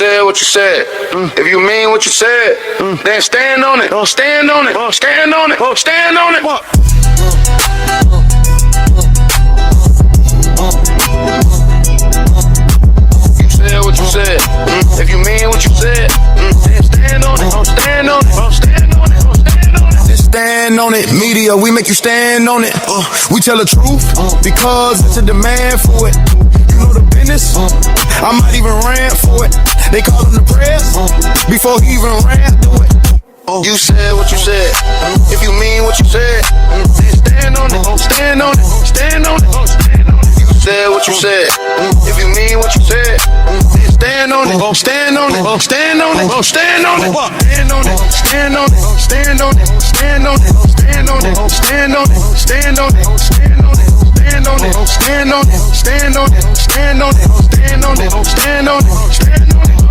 said what you said. If you mean what you said, then stand on it. Stand on it. Stand on it. Stand on it. You said what you said. If you mean what you said, then stand on it. Stand on it. Stand on it. Stand on it. Just stand on it. Media, we make you stand on it. We tell the truth because it's a demand for it. You know the business. I might even rant for it. They call him the press before he even ran through it. You said what you said. If you mean what you said, then stand on it. Stand on it. Stand on it. You said what you said. If you mean what you said, then stand on it. Stand on it. Stand on it. Stand on it. Stand on it. Stand on it. Stand on it. Stand on it. Stand on it. Stand on it. Stand on it. Stand on it. Stand on it. Stand on it. Stand on it. Stand on it. Stand on it. Stand on it. Stand on it.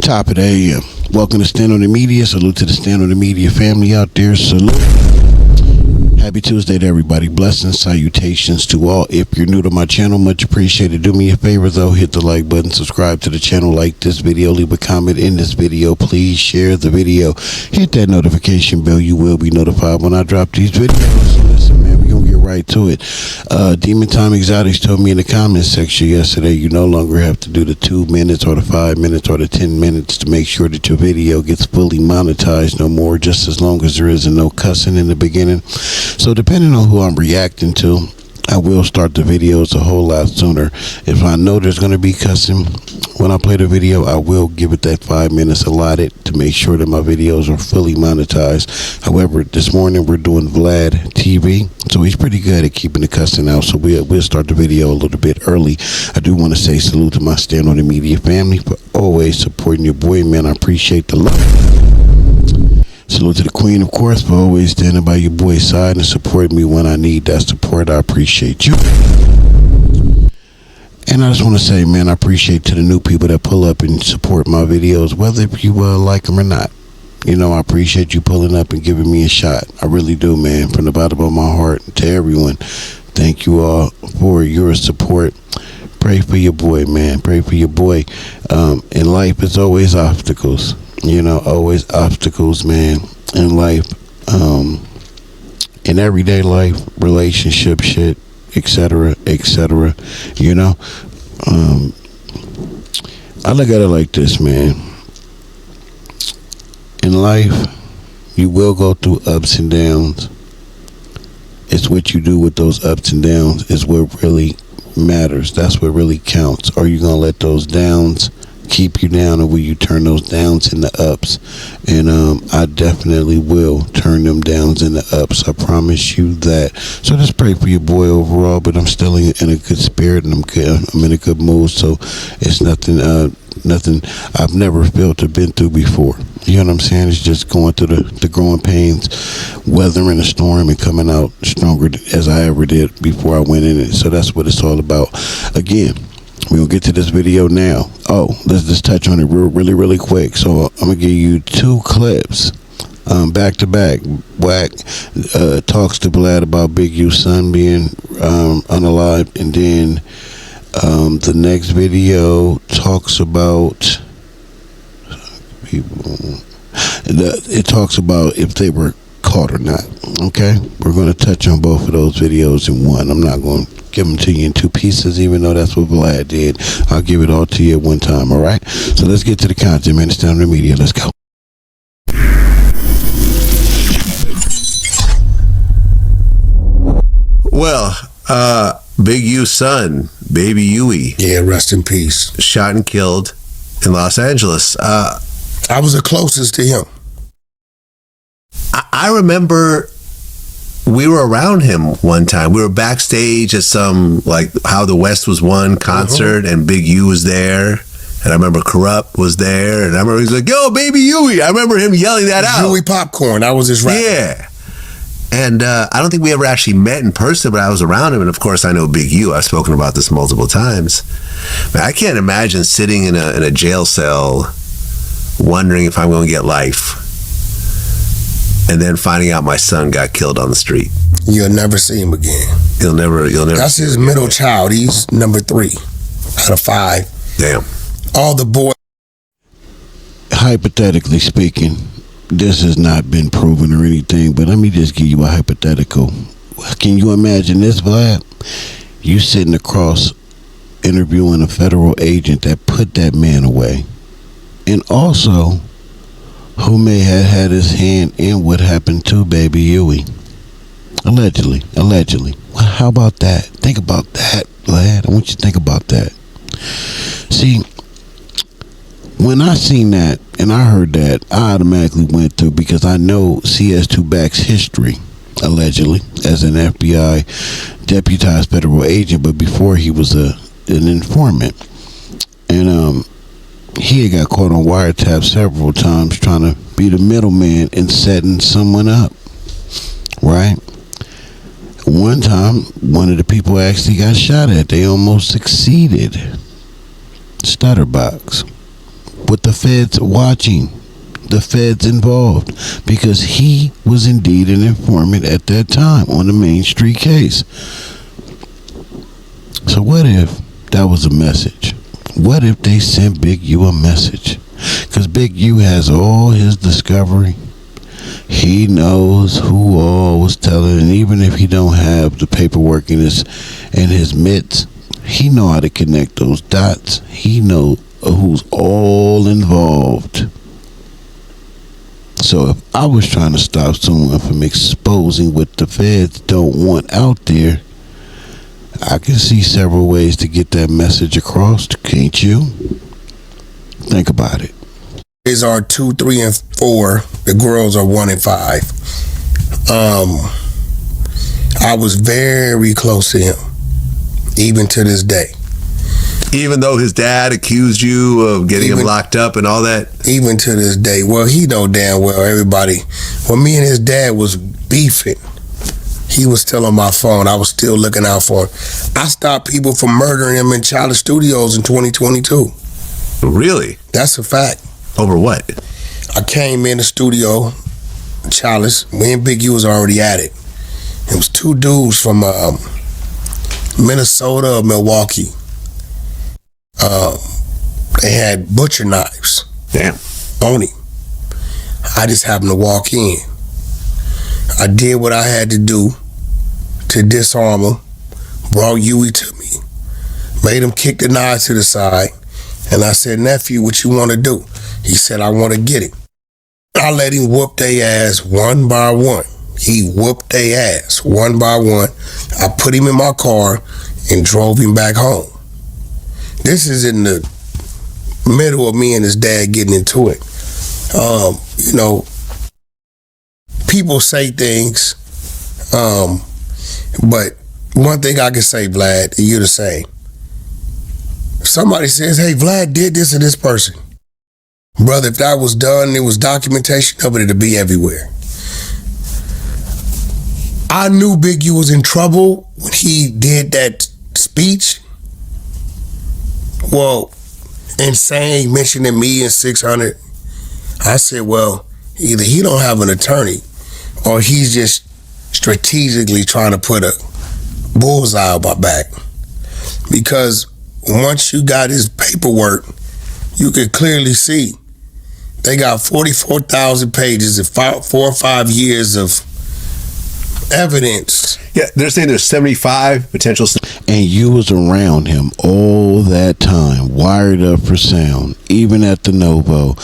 Top of the AM. Welcome to Stand on the Media. Salute to the Stand on the Media family out there. Salute. Happy Tuesday to everybody. Blessings, salutations to all. If you're new to my channel, much appreciated. Do me a favor though, hit the like button, subscribe to the channel, like this video, leave a comment in this video. Please share the video. Hit that notification bell. You will be notified when I drop these videos. So listen, man, we're gonna get right to it. Demon Time Exotics told me in the comments section yesterday, you no longer have to do the 2 minutes or the 5 minutes or the 10 minutes to make sure that your video gets fully monetized no more, just as long as there isn't no cussing in the beginning. So depending on who I'm reacting to, I will start the videos a whole lot sooner. If I know there's going to be cussing when I play the video, I will give it that 5 minutes allotted to make sure that my videos are fully monetized. However, this morning we're doing Vlad TV, so he's pretty good at keeping the cussing out, so we'll start the video a little bit early. I do want to say salute to my Stand on the Media family for always supporting your boy, man. I appreciate the love. Salute to the Queen, of course, for always standing by your boy's side and supporting me when I need that support. I appreciate you. And I just want to say, man, I appreciate to the new people that pull up and support my videos, whether you like them or not. You know, I appreciate you pulling up and giving me a shot. I really do, man, from the bottom of my heart to everyone. Thank you all for your support. Pray for your boy, man. Pray for your boy. In life, it's always obstacles. You know, always obstacles, man, in life, in everyday life, relationship shit, etc., etc. You know, I look at it like this, man. In life, you will go through ups and downs. It's what you do with those ups and downs is what really matters. That's what really counts. Are you gonna let those downs keep you down, or will you turn those downs into ups? And I definitely will turn them downs into ups. I promise you that. So just pray for your boy overall, but I'm still in a good spirit, and I'm in a good mood. So it's nothing I've never felt or been through before. You know what I'm saying? It's just going through the growing pains, weathering a storm, and coming out stronger as I ever did before I went in it. So that's what it's all about. Again, we'll get to this video now. Let's just touch on it really quick. So I'm gonna give you 2 clips back to back. Wack talks to Vlad about Bigu's son being unalived, and then the next video talks about people. It talks about if they were caught or not. Okay, we're going to touch on both of those videos in one. I'm not going to give them to you in 2 pieces, even though that's what Vlad did. I'll give it all to you at one time. All right, so let's get to the content, man. It's Stand on the Media. Let's go. Well, Bigu's son, baby Yui, yeah, rest in peace, shot and killed in Los Angeles. I was the closest to him. I remember we were around him one time. We were backstage at some, like, How the West Was Won concert, and Big U was there. And I remember Corrupt was there. And I remember he's like, yo, baby Yui. I remember him yelling that out. Yui Popcorn. I was his rapper. Yeah. And I don't think we ever actually met in person, but I was around him. And of course, I know Big U. I've spoken about this multiple times. But I can't imagine sitting in a jail cell wondering if I'm going to get life. and then finding out my son got killed on the street. You'll never see him again. You'll never. That's his middle child. He's number 3 out of 5. Damn. All the boys. Hypothetically speaking, this has not been proven or anything, but let me just give you a hypothetical. Can you imagine this, Vlad? You sitting across interviewing a federal agent that put that man away, and also who may have had his hand in what happened to baby Huey. Allegedly. Well, how about that? Think about that, Vlad. I want you to think about that. See, when I seen that and I heard that, I automatically went through, because I know CS2Back's history, allegedly, as an FBI deputized federal agent, but before he was an informant. And he had got caught on wiretap several times trying to be the middleman and setting someone up, right? One time, one of the people actually got shot at. They almost succeeded. Stutterbox. With the feds watching, the feds involved, because he was indeed an informant at that time on the Main Street case. So what if that was a message? What if they sent Big U a message? Because Big U has all his discovery. He knows who all was telling, and even if he don't have the paperwork in his mitts, he know how to connect those dots. He know who's all involved. So if I was trying to stop someone from exposing what the feds don't want out there, I can see several ways to get that message across, can't you? Think about it. Boys are 2, 3, and 4. The girls are 1 and 5. I was very close to him, even to this day. Even though his dad accused you of getting him locked up and all that? Even to this day. Well, he know damn well everybody. When me and his dad was beefing, he was still on my phone. I was still looking out for him. I stopped people from murdering him in Chalice Studios in 2022. Really? That's a fact. Over what? I came in the studio, Chalice. Me and Big U was already at it. It was 2 dudes from Minnesota or Milwaukee. They had butcher knives. Damn. On him. I just happened to walk in. I did what I had to do to disarm him, brought Huey to me, made him kick the knives to the side, and I said, nephew, what you want to do? He said, I want to get it. I let him whoop their ass one by one. He whooped their ass one by one. I put him in my car and drove him back home. This is in the middle of me and his dad getting into it. You know, people say things, but one thing I can say, Vlad, and you're the same. If somebody says, hey, Vlad did this to this person, brother, if that was done, there was documentation of it, it'd be everywhere. I knew Big U was in trouble when he did that speech. Well, and saying, mentioning me and 600, I said, well, either he don't have an attorney or he's just strategically trying to put a bullseye on my back. Because once you got his paperwork, you could clearly see they got 44,000 pages and 4 or 5 years of evidence. Yeah, they're saying there's 75 potential. And you was around him all that time, wired up for sound, even at the Novo.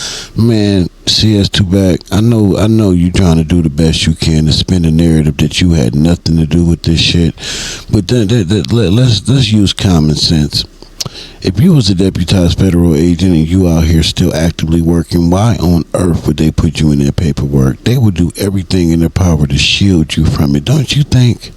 Man, CS2Back, I know you trying to do the best you can to spin a narrative that you had nothing to do with this shit. But let's use common sense. If you was a deputized federal agent and you out here still actively working, why on earth would they put you in their paperwork? They would do everything in their power to shield you from it. Don't you think?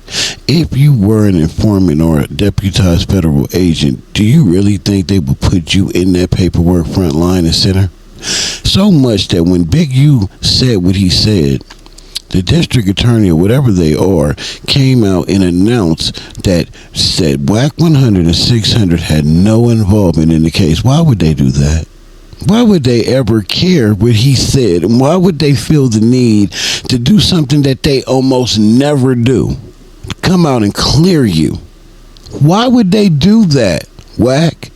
If you were an informant or a deputized federal agent, do you really think they would put you in that paperwork front line and center? So much that when Big U said what he said, the district attorney or whatever they are came out and announced that said Wack 100 and 600 had no involvement in the case. Why would they do that? Why would they ever care what he said? And why would they feel the need to do something that they almost never do? Come out and clear you. Why would they do that? Wack.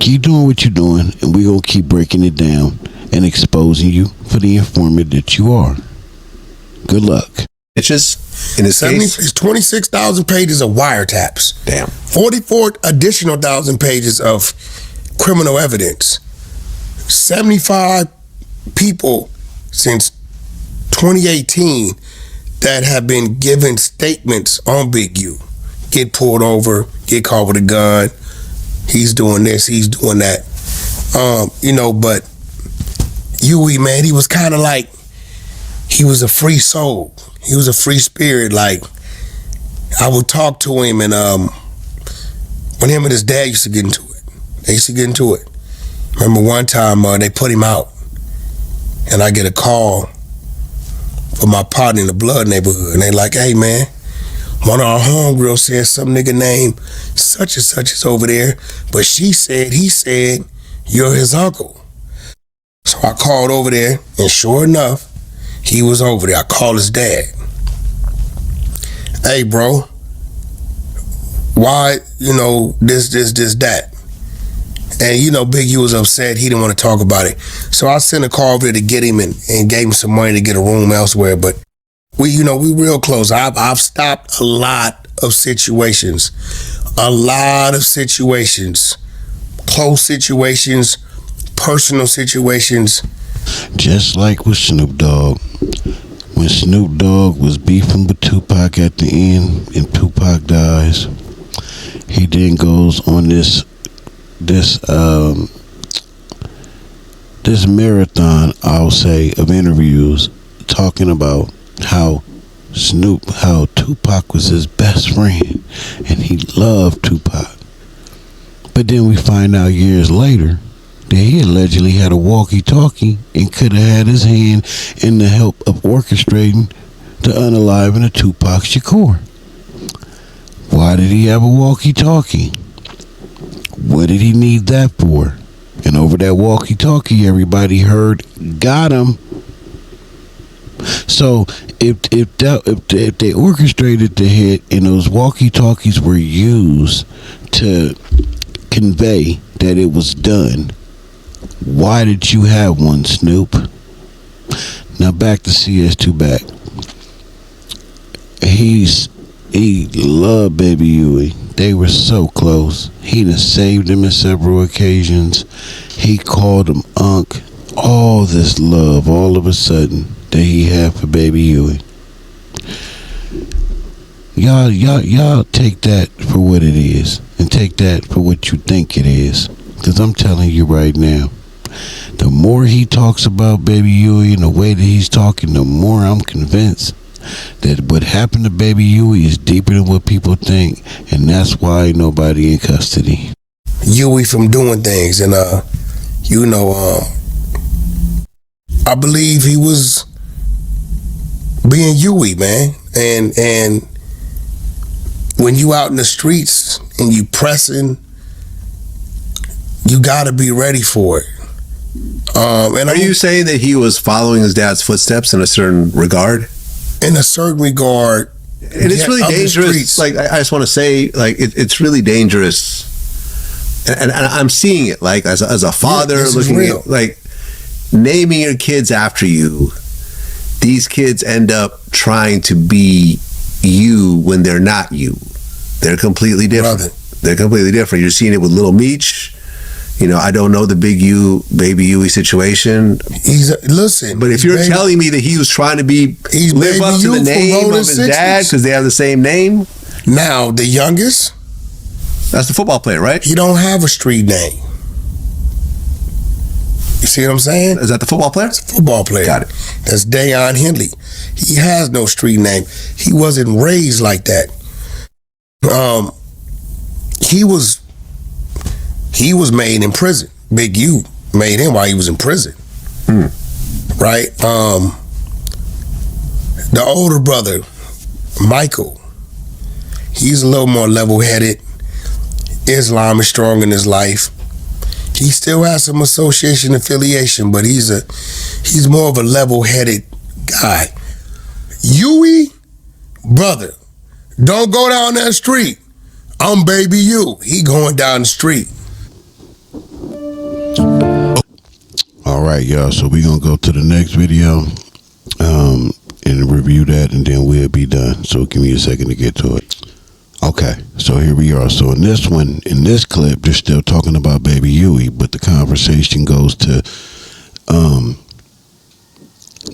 Keep doing what you're doing, and we're going to keep breaking it down and exposing you for the informant that you are. Good luck. It's just, in this case, It's 26,000 pages of wiretaps. damn. 44 additional thousand pages of criminal evidence. 75 people since 2018 that have been given statements on Bigu. Get pulled over, get caught with a gun. He's doing this, he's doing that. But Huey, man, he was kind of like, he was a free soul. He was a free spirit. Like, I would talk to him, and when him and his dad used to get into it. Remember one time they put him out, and I get a call from my partner in the Blood neighborhood, and they like, hey man, one of our homegirls said some nigga named such and such is over there, but he said you're his uncle. So I called over there, and sure enough, he was over there. I called his dad. Hey bro, why, this, that? And Big U was upset. He didn't want to talk about it. So I sent a call over there to get him and gave him some money to get a room elsewhere. But we real close. I've stopped a lot of situations. Close situations, personal situations. Just like with Snoop Dogg. When Snoop Dogg was beefing with Tupac at the end and Tupac dies, he then goes on this marathon, I'll say, of interviews talking about how Tupac was his best friend and he loved Tupac. But then we find out years later that he allegedly had a walkie-talkie and could have had his hand in the help of orchestrating the unaliving of Tupac Shakur. Why did he have a walkie-talkie? What did he need that for? And over that walkie-talkie, everybody heard, got him. So if they orchestrated the hit and those walkie-talkies were used to convey that it was done, why did you have one, Snoop? Now back to CS2 back. He loved Baby Huey. They were so close. He done saved him on several occasions. He called him Unc. All this love, all of a sudden, that he had for Baby Huey. Y'all take that for what it is, and take that for what you think it is. Because I'm telling you right now, the more he talks about Baby Huey and the way that he's talking, the more I'm convinced that what happened to Baby Huey is deeper than what people think, and that's why nobody in custody. Huey from doing things, and I believe he was being Huey, man. And when you out in the streets and you pressing, you gotta be ready for it. Are you saying that he was following his dad's footsteps in a certain regard? In a certain regard. And it's really dangerous. Like, I just want to say, like, it's really dangerous. And I'm seeing it, like, as a father, looking at, like, naming your kids after you. These kids end up trying to be you when they're not you. They're completely different. Brother. They're completely different. You're seeing it with Little Meech. I don't know the Big U, Baby Huey situation. But if you're telling me that he was trying to live up to the name of his dad because they have the same name. Now, the youngest, that's the football player, right? He don't have a street name. You see what I'm saying? Is that the football player? It's a football player. Got it. That's Dayon Henley. He has no street name. He wasn't raised like that. He was made in prison. Big U made him while he was in prison. Right? The older brother, Michael, he's a little more level-headed. Islam is strong in his life. He still has some association affiliation, but he's more of a level-headed guy. Huey, brother, don't go down that street. I'm Baby U. He going down the street. All right, y'all. So we're going to go to the next video and review that, and then we'll be done. So give me a second to get to it. Okay, so here we are. So in this one, in this clip, they're still talking about Baby Huey, but the conversation goes to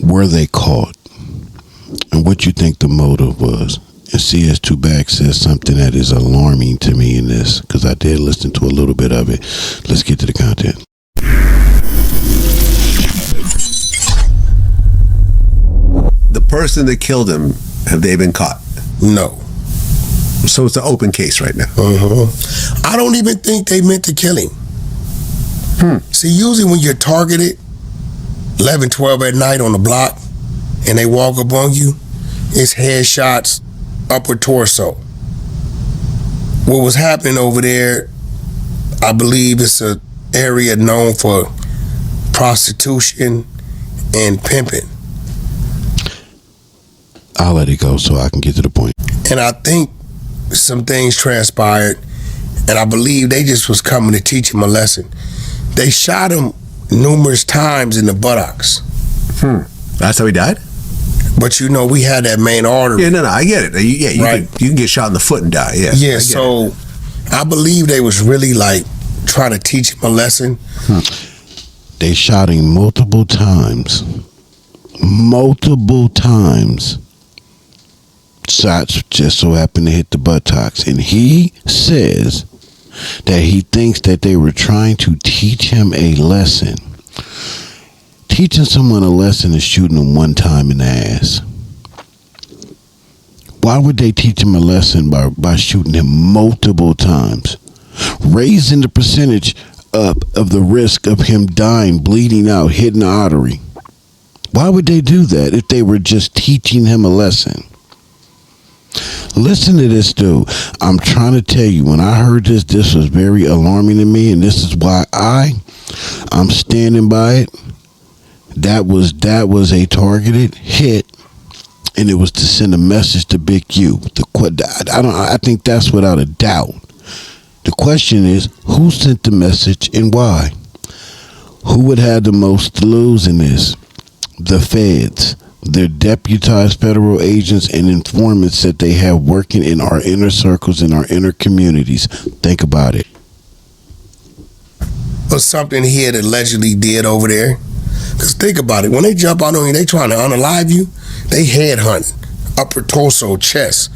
were they caught and what you think the motive was. And CS2 Back says something that is alarming to me in this, because I did listen to a little bit of it. Let's get to the content. The person that killed him, have they been caught? No. So it's an open case right now. I don't even think they meant to kill him. See, usually when you're targeted 11, 12 at night on the block and they walk up on you, it's headshots, upper torso. What was happening over there, I believe it's an area known for prostitution and pimping. I'll let it go so I can get to the point. And I think some things transpired, and I believe they just was coming to teach him a lesson. They shot him numerous times in the buttocks. That's how he died? But you know, we had that main artery. Yeah, no, I get it. You Right. can get shot in the foot and die. Yeah, Yeah, so I believe they was really like trying to teach him a lesson. They shot him multiple times. Multiple times. Shots just so happened to hit the buttocks. And he says that he thinks that they were trying to teach him a lesson. Teaching someone a lesson is shooting them one time in the ass. Why would they teach him a lesson by shooting him multiple times? Raising the percentage up of the risk of him dying, bleeding out, hitting the artery. Why would they do that if they were just teaching him a lesson? Listen to this, dude. I'm trying to tell you, when I heard this was very alarming to me, and this is why I'm standing by it. That was a targeted hit, and it was to send a message to Big U. I think that's without a doubt. The question is, who sent the message and why? Who would have the most to lose in this? The feds. They're deputized federal agents and informants that they have working in our inner circles, in our inner communities. Think about it. Or something he had allegedly did over there. Because think about it. When they jump out on you, they trying to unalive you. They headhunt. Upper torso, chest.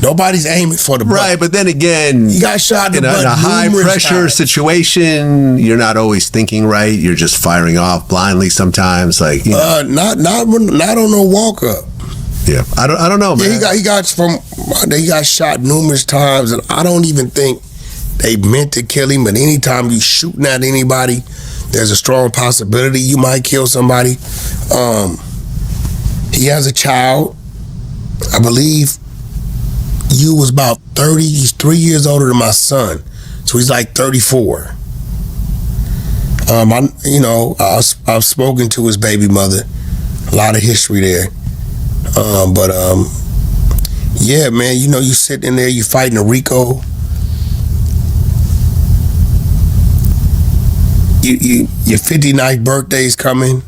Nobody's aiming for the butt. Right, but then again, he got shot in the butt a high pressure times. Situation, you're not always thinking right. You're just firing off blindly sometimes. Like, not on no walk up. Yeah, I don't know, man. Yeah, he got shot numerous times, and I don't even think they meant to kill him. But anytime you shooting at anybody, there's a strong possibility you might kill somebody. He has a child, I believe. You was about 30. He's 3 years older than my son, so he's like 34. I've spoken to his baby mother. A lot of history there. Yeah, man. You know, you sitting in there, you fighting a Rico. Your 59th birthday's coming.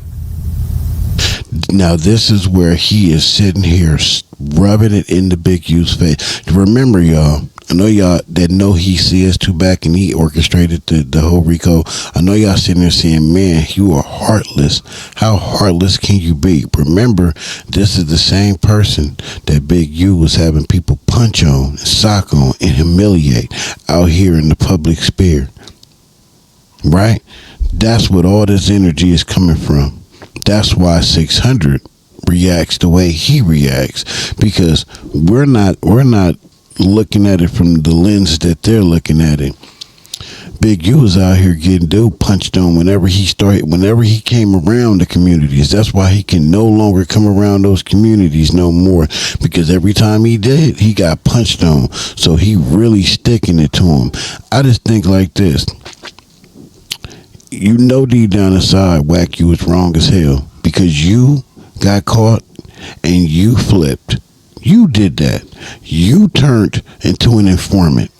Now this is where he is sitting here rubbing it in the Big U's face. Remember, y'all, I know y'all that know he CS2 Back and he orchestrated the whole Rico. I know y'all sitting there saying, man, you are heartless. How heartless can you be? Remember, this is the same person that Big U was having people punch on, sock on, and humiliate out here in the public sphere. Right? That's what all this energy is coming from. That's why 600 reacts the way he reacts, because we're not looking at it from the lens that they're looking at it. Big U was out here getting punched on whenever he came around the communities. That's why he can no longer come around those communities no more, because every time he did, he got punched on. So he really sticking it to him. I just think like this. you know deep down inside, Wack, you was wrong as hell because you got caught and you flipped. You did that. You turned into an informant.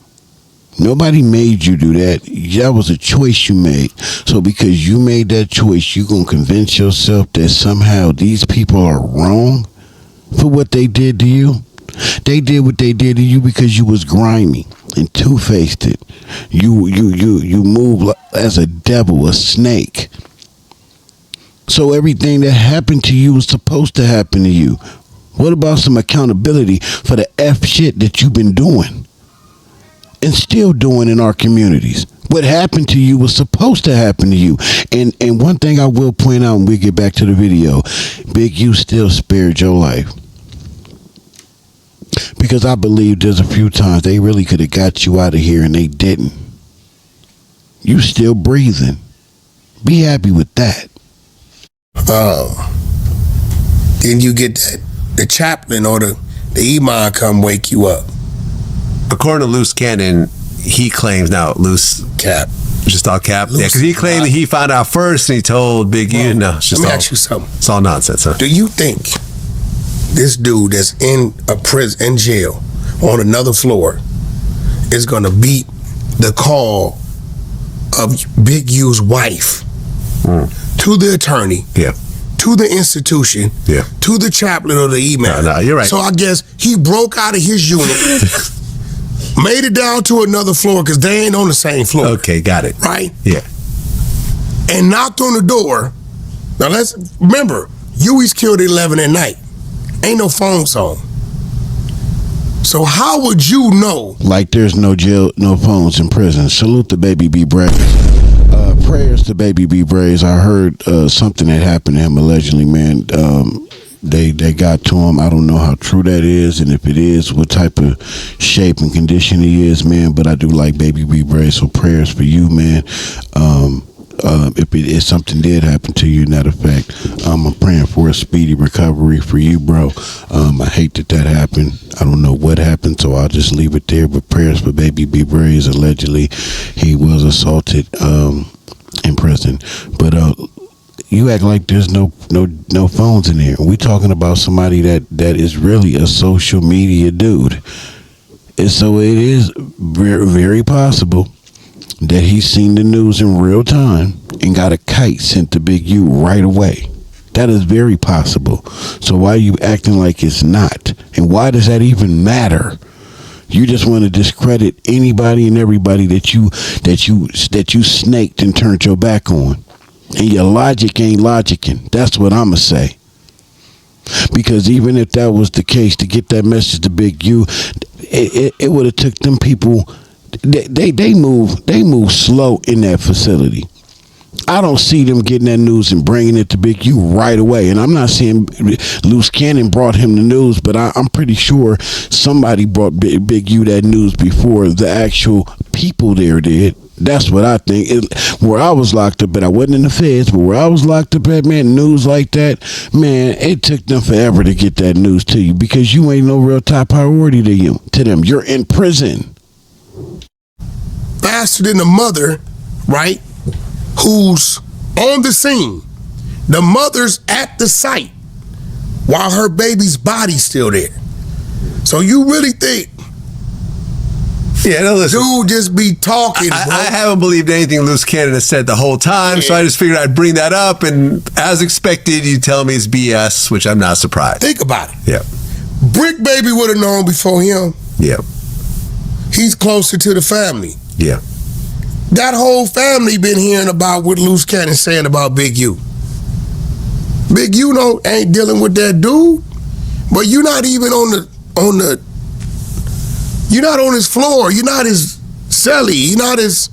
Nobody made you do that. That was a choice you made. So because you made that choice, you gonna convince yourself that somehow these people are wrong for what they did to you. They did what they did to you because you was grimy and two-faced it. You move as a devil, a snake. So everything that happened to you was supposed to happen to you. What about some accountability for the F shit that you've been doing and still doing in our communities? What happened to you was supposed to happen to you. And one thing I will point out when we get back to the video, Big U still spared your life. Because I believe there's a few times they really could have got you out of here and they didn't. You still breathing. Be happy with that. Then you get the chaplain or the imam come wake you up. According to Loose Cannon, he claims now Loose Cap. Just all cap. Loose, yeah, because he claimed that he found out first and he told Big U. No, it's just let me all, ask you something. It's all nonsense, huh? Do you think this dude that's in a prison, in jail, on another floor, is gonna beat the call of Big U's wife to the attorney? Yeah. To the institution, Yeah. to the chaplain or the imam. No, you're right. So I guess he broke out of his unit, made it down to another floor because they ain't on the same floor. Okay, got it. Right? Yeah. And knocked on the door. Now let's remember, Huey's killed at 11 at night. Ain't no phones on. So how would you know? Like there's no jail, no phones in prison. Salute the Baby B Braves. Prayers to Baby B Braves. I heard something that happened to him allegedly, man. They got to him. I don't know how true that is, and if it is, what type of shape and condition he is, man. But I do like Baby B Braves, so prayers for you, man. If something did happen to you in that effect, I'm praying for a speedy recovery for you, bro. I hate that happened. I don't know what happened, so I'll just leave it there. But prayers for Baby B Braves. Allegedly, he was assaulted in prison. But you act like there's no phones in there. We talking about somebody that is really a social media dude. And so it is very, very possible that he's seen the news in real time and got a kite sent to Big U right away. That is very possible. So why are you acting like it's not? And why does that even matter? You just want to discredit anybody and everybody that you snaked and turned your back on. And your logic ain't logicking. That's what I'ma say. Because even if that was the case, to get that message to Big U, it would have took them people. They move slow in that facility. I don't see them getting that news and bringing it to Big U right away. And I'm not saying Loose Cannon brought him the news, but I'm pretty sure somebody brought Big U that news before the actual people there did. That's what I think. Where I was locked up at, I wasn't in the feds, but where I was locked up at, man, news like that, man, it took them forever to get that news to you because you ain't no real top priority to them. You're in prison. Faster than the mother, right? Who's on the scene. The mother's at the site while her baby's body's still there. So you really think Yeah, no, listen. dude just be talking, bro? I haven't believed anything Loose Cannon has said the whole time, so I just figured I'd bring that up, and as expected, you tell me it's BS, which I'm not surprised. Think about it. Yeah. Brick Baby would have known before him. Yeah. He's closer to the family. Yeah. That whole family been hearing about what Loose Cannon's saying about Big U. Big U ain't dealing with that dude, but you're not even you're not on his floor. You're not his cellie. You're not his.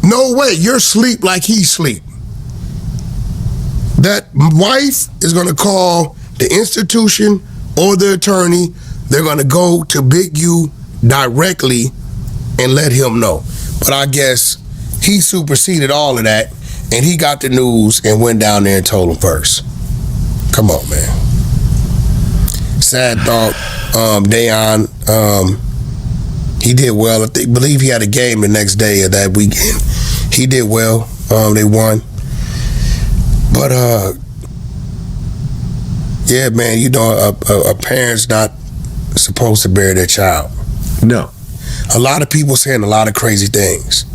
No way. You're asleep like he's asleep. That wife is gonna call the institution or the attorney. They're gonna go to Big U directly and let him know. But I guess he superseded all of that, and he got the news and went down there and told him first. Come on, man. Sad thought. Dayon, he did well. I believe he had a game the next day of that weekend. He did well. They won. But yeah, man, you know, a parent's not supposed to bury their child. No. A lot of people saying a lot of crazy things.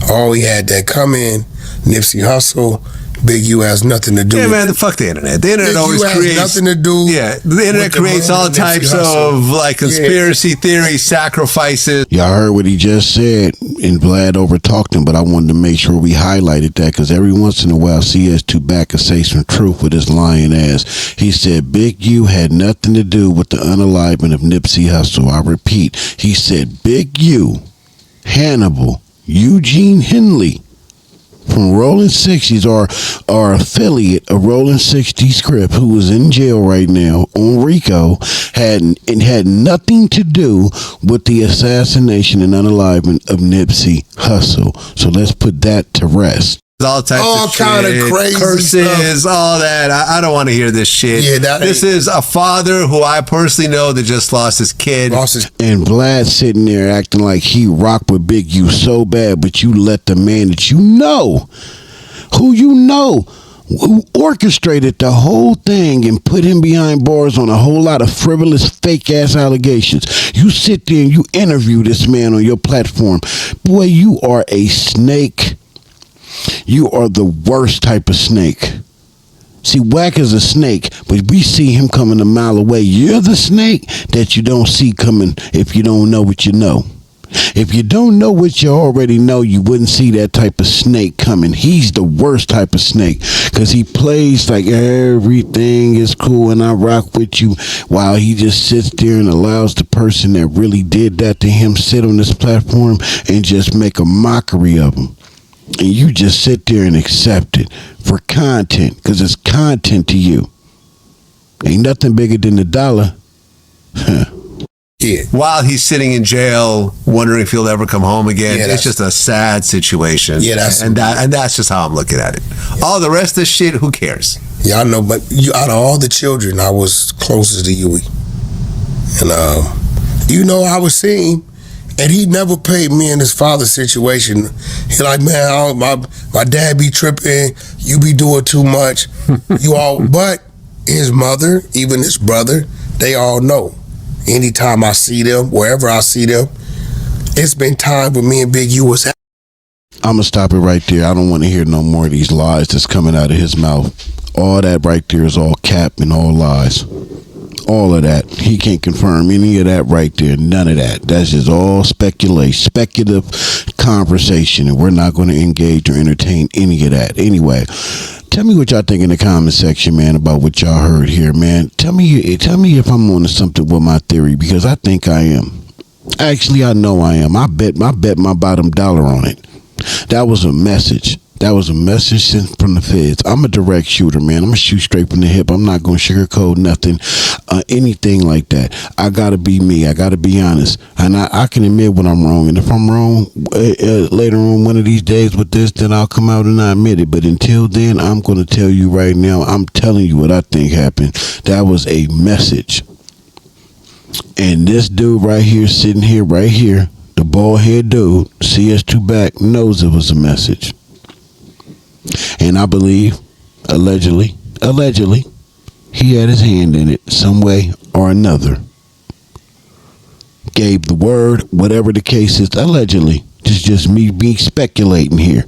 Oh, we had that come in, Nipsey Hussle, Big U has nothing to do with man, fuck the internet. The internet Big always U has creates nothing to do. Yeah, the internet creates all types of like conspiracy theories, sacrifices. Y'all heard what he just said, and Vlad overtalked him, but I wanted to make sure we highlighted that because every once in a while CS2 back and say some truth with his lying ass. He said Big U had nothing to do with the unaliving of Nipsey Hussle. I repeat, he said Big U, Hannibal, Eugene Henley from Rolling 60s, our affiliate of Rolling 60s Crip, who was in jail right now on RICO, had nothing to do with the assassination and unaliving of Nipsey Hussle. So let's put that to rest. All types all of kind shit, of crazy curses, stuff. all that. I don't want to hear this shit. Yeah, this is a father who I personally know that just lost his kid. And Vlad sitting there acting like he rocked with Big U so bad, but you let the man that who orchestrated the whole thing and put him behind bars on a whole lot of frivolous, fake-ass allegations. You sit there and you interview this man on your platform. Boy, you are a snake. You are the worst type of snake. See, Wack is a snake, but we see him coming a mile away. You're the snake that you don't see coming if you don't know what you know. If you don't know what you already know, you wouldn't see that type of snake coming. He's the worst type of snake because he plays like everything is cool and I rock with you while he just sits there and allows the person that really did that to him sit on this platform and just make a mockery of him. And you just sit there and accept it for content because it's content to you. Ain't nothing bigger than the dollar. Yeah. While he's sitting in jail, wondering if he'll ever come home again. Yeah, it's just a sad situation. Yeah, that's just how I'm looking at it. Yeah. All the rest of the shit, who cares? Yeah, I know, but out of all the children, I was closest to Huey. And you know, I was seeing, and he never paid me in his father's situation. He like, man, my dad be tripping, you be doing too much. But his mother, even his brother, they all know. Anytime I see them, wherever I see them, it's been time when me and Big U was. I'm gonna stop it right there. I don't want to hear no more of these lies that's coming out of his mouth. All that right there is all cap and all lies. All of that. He can't confirm any of that right there. None of that. That's just all speculation, speculative conversation, and we're not going to engage or entertain any of that. Anyway, tell me what y'all think in the comment section, man, about what y'all heard here, man. Tell me if I'm on to something with my theory, because I think I am. Actually, I know I am. I bet my bottom dollar on it. That was a message. That was a message sent from the feds. I'm a direct shooter, man. I'm going to shoot straight from the hip. I'm not going to sugarcoat nothing, anything like that. I got to be me. I got to be honest. And I can admit when I'm wrong. And if I'm wrong later on one of these days with this, then I'll come out and I admit it. But until then, I'm going to tell you right now, I'm telling you what I think happened. That was a message. And this dude right here, sitting here, right here, the bald head dude, CS2 back, knows it was a message. And I believe, allegedly, he had his hand in it some way or another. Gave the word, whatever the case is, allegedly. Just me speculating here.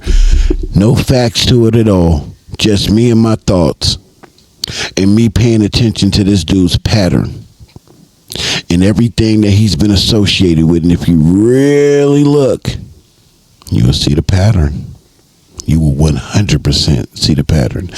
No facts to it at all. Just me and my thoughts. And me paying attention to this dude's pattern. And everything that he's been associated with. And if you really look, you will see the pattern. You will 100% see the pattern.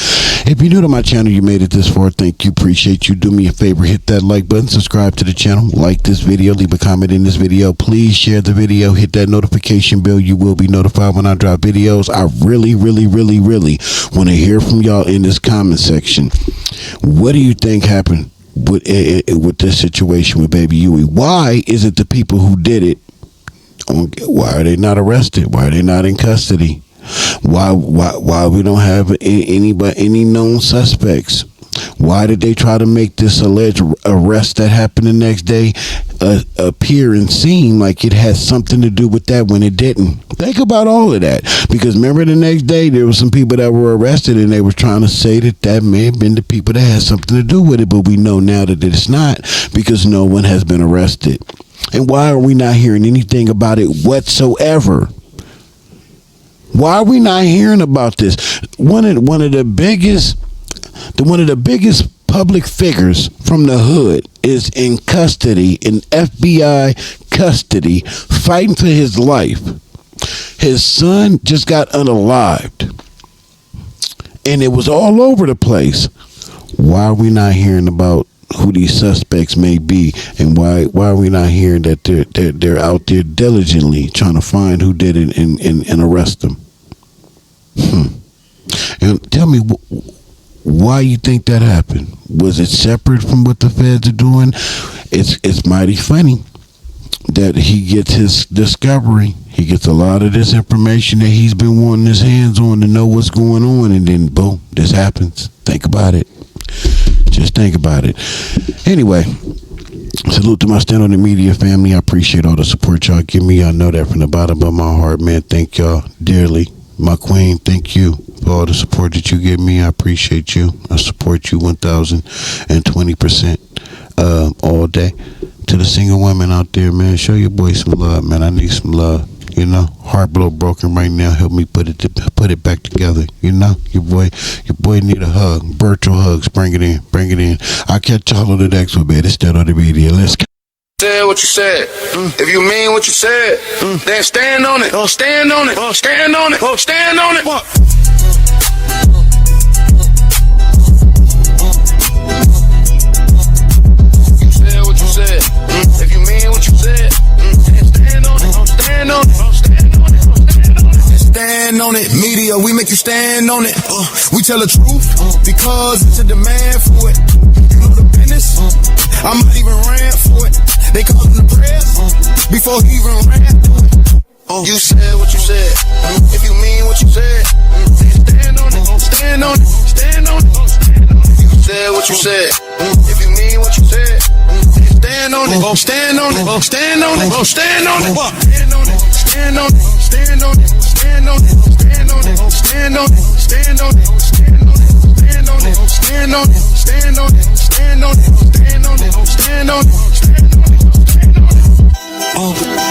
If you're new to my channel, you made it this far, thank you, appreciate you. Do me a favor, hit that like button, subscribe to the channel, like this video, leave a comment in this video. Please share the video, hit that notification bell. You will be notified when I drop videos. I really want to hear from y'all in this comment section. What do you think happened with this situation with Baby Huey? Why is it the people who did it, why are they not arrested? Why are they not in custody? Why we don't have any known suspects? Why did they try to make this alleged arrest that happened the next day appear and seem like it has something to do with that when it didn't. Think about all of that, because remember the next day there were some people that were arrested and they were trying to say that may have been the people that had something to do with it, but we know now that it's not, because no one has been arrested. And why are we not hearing anything about it whatsoever? Why are we not hearing about this? One of the biggest public figures from the hood is in custody, in FBI custody, fighting for his life. His son just got unalived, and it was all over the place. Why are we not hearing about who these suspects may be, and why are we not hearing that they're out there diligently trying to find who did it and arrest them? And tell me why you think that happened. Was it separate from what the feds are doing? It's mighty funny that he gets his discovery. He gets a lot of this information that he's been wanting his hands on to know what's going on, and then boom, this happens. Think about it. Just think about it. Anyway, salute to my Stand on the Media family. I appreciate all the support y'all give me. I know that from the bottom of my heart, man. Thank y'all dearly. My queen, thank you for all the support that you give me. I appreciate you. I support you 1,020% all day. To the single women out there, man, show your boy some love, man. I need some love. You know, heart blow broken right now. Help me put it back together. You know, your boy need a hug. Virtual hugs. Bring it in. I'll catch y'all on the next one, man. It's Stand on the Media. Let's go. Said what you said. If you mean what you said, then stand on it. Stand on it. Stand on it. Stand on it. You said what you said. If you mean what you said, then stand on it. Stand on it. Stand on it. Stand on it, media, we make you stand on it. We tell the truth because it's a demand for it. You know the business, I might even ran for it. They call him the press before he even ran through it. You said what you said. If you mean what you said, then stand on it. Stand on it. Stand on it. You said what you said. If you mean what you said, then stand on it. Stand on it. Stand on it. Stand on it. Stand on it. Stand on it. Stand on it. Stand on it. Stand on it. Stand on it. Stand on it. Stand on it. Stand on it. Stand on it. Stand on it. Stand on it. Stand on it. Stand on it. Stand on it.